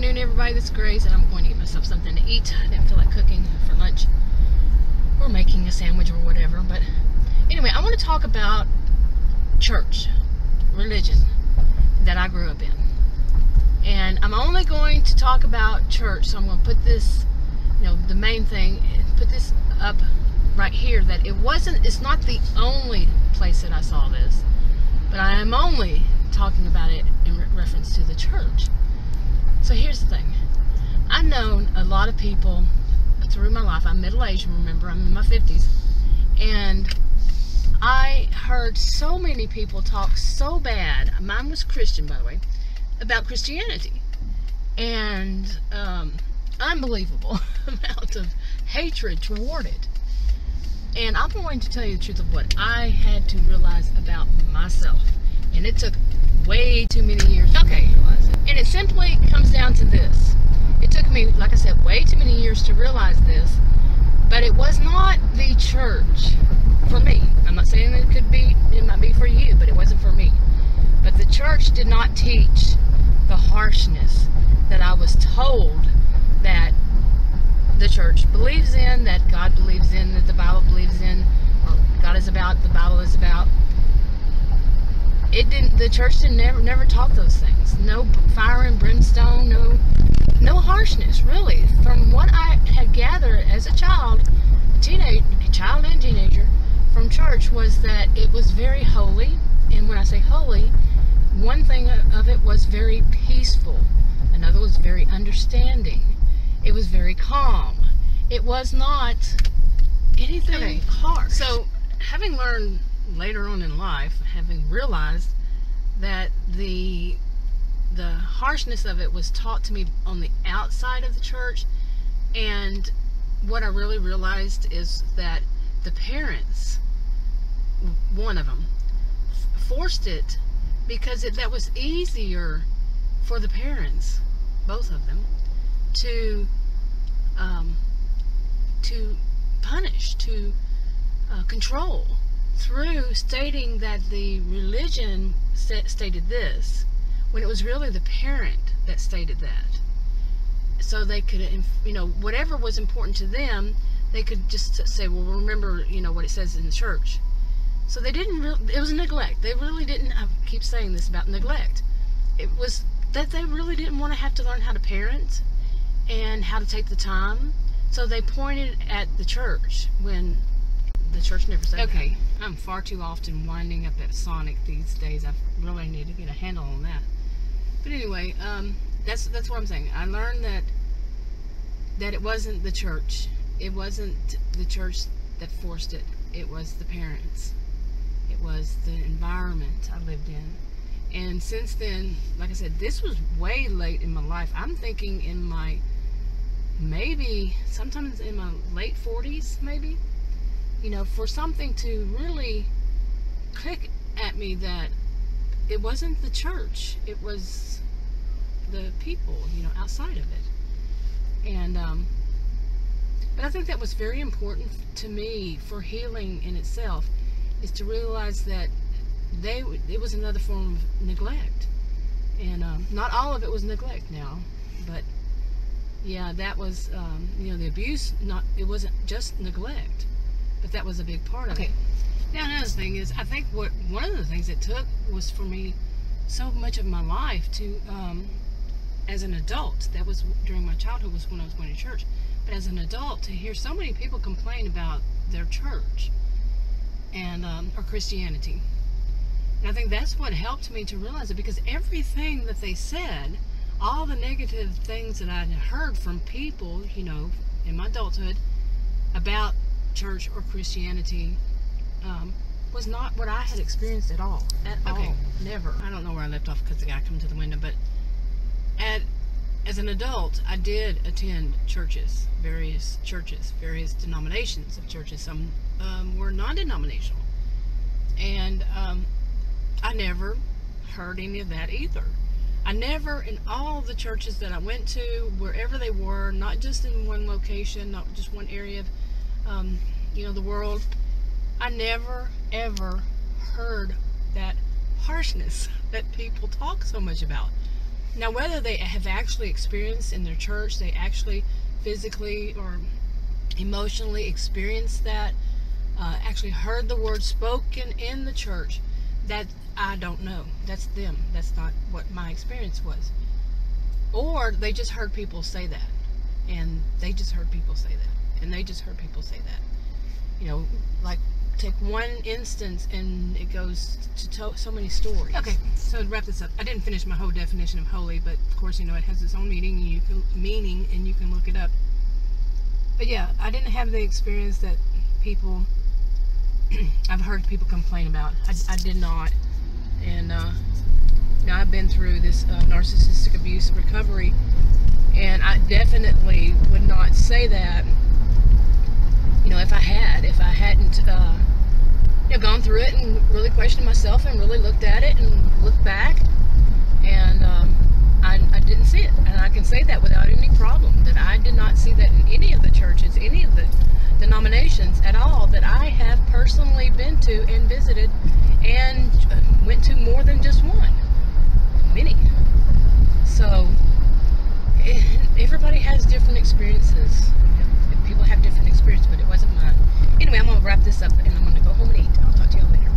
afternoon, everybody. This is Grace, and I'm going to get myself something to eat. I didn't feel like cooking for lunch or making a sandwich or whatever. But anyway, I want to talk about church, religion that I grew up in. And I'm only going to talk about church, so I'm going to put this, the main thing, put this up right here, that it's not the only place that I saw this, but I am only talking about it in reference to the church. So here's the thing. I've known a lot of people through my life. I'm middle-aged, remember, I'm in my 50s, and I heard so many people talk so bad, mine was Christian, by the way, about Christianity, and unbelievable amount of hatred toward it. And I'm going to tell you the truth of what I had to realize about myself, and it took way too many years to realize it. And it simply comes down to this. It took me, like I said, way too many years to realize this, but it was not the church for me. I'm not saying that it might be for you, but it wasn't for me. But the church did not teach the harshness that I was told that the church believes in, that God believes in, that the Bible believes in, or God is about, the Bible is about. The church never taught those things. No fire and brimstone, no harshness, really. From what I had gathered as a child and teenager from church, was that it was very holy. And when I say holy, one thing of it was very peaceful. Another was very understanding. It was very calm. It was not anything harsh. So, having learned later on in life, having realized that the harshness of it was taught to me on the outside of the church, and what I really realized is that the parents, one of them, forced it because that was easier for the parents, both of them, to punish, to control, through stating that the religion stated this, when it was really the parent that stated that. So they could, whatever was important to them, they could just say, well, remember, what it says in the church. So they didn't it was neglect. They really didn't, I keep saying this about neglect. It was that they really didn't want to have to learn how to parent and how to take the time. So they pointed at the church when the church never said that. Okay, I'm far too often winding up at Sonic these days. I really need to get a handle on that. But anyway, that's what I'm saying. I learned that it wasn't the church. It wasn't the church that forced it. It was the parents. It was the environment I lived in. And since then, like I said, this was way late in my life. I'm thinking in my, maybe sometimes in my late 40s, maybe, for something to really click at me that it wasn't the church, it was the people, outside of it. And but I think that was very important to me for healing in itself, is to realize that it was another form of neglect. And not all of it was neglect now, but yeah, that was the abuse. It wasn't just neglect, but that was a big part of it. Now another thing is, I think one of the things it took was for me so much of my life to, as an adult, that was during my childhood, was when I was going to church, but as an adult, to hear so many people complain about their church and or Christianity. And I think that's what helped me to realize it, because everything that they said, all the negative things that I heard from people, in my adulthood about church or Christianity, was not what I had experienced at all. All. Never. I don't know where I left off because the guy came to the window, but as an adult, I did attend churches, various denominations of churches. Some were non-denominational. And I never heard any of that either. I never, in all the churches that I went to, wherever they were, not just in one location, not just one area of, the world, I never, ever heard that harshness that people talk so much about. Now, whether they have actually experienced in their church, they actually physically or emotionally experienced that, actually heard the word spoken in the church, that I don't know. That's them. That's not what my experience was. Or they just heard people say that, and they just heard people say that, and they just heard people say that. You know, like, take one instance and it goes to so many stories. Okay, so to wrap this up, I didn't finish my whole definition of holy, but of course, you know, it has its own meaning, and you can look it up. But yeah, I didn't have the experience that people I've heard people complain about. I did not. And now I've been through this narcissistic abuse recovery, and I definitely would not say that, you know, if I hadn't you know, gone through it and really questioned myself and really looked at it and looked back, and I didn't see it. And I can say that without any problem, that I did not see that in any of the churches, any of the denominations at all that I have personally been to and visited, and went to more than just one, many. So everybody has different experiences. People have different experiences, but it wasn't mine. Anyway, I'm going to wrap this up and I'm going to go home and eat. I'll talk to y'all later.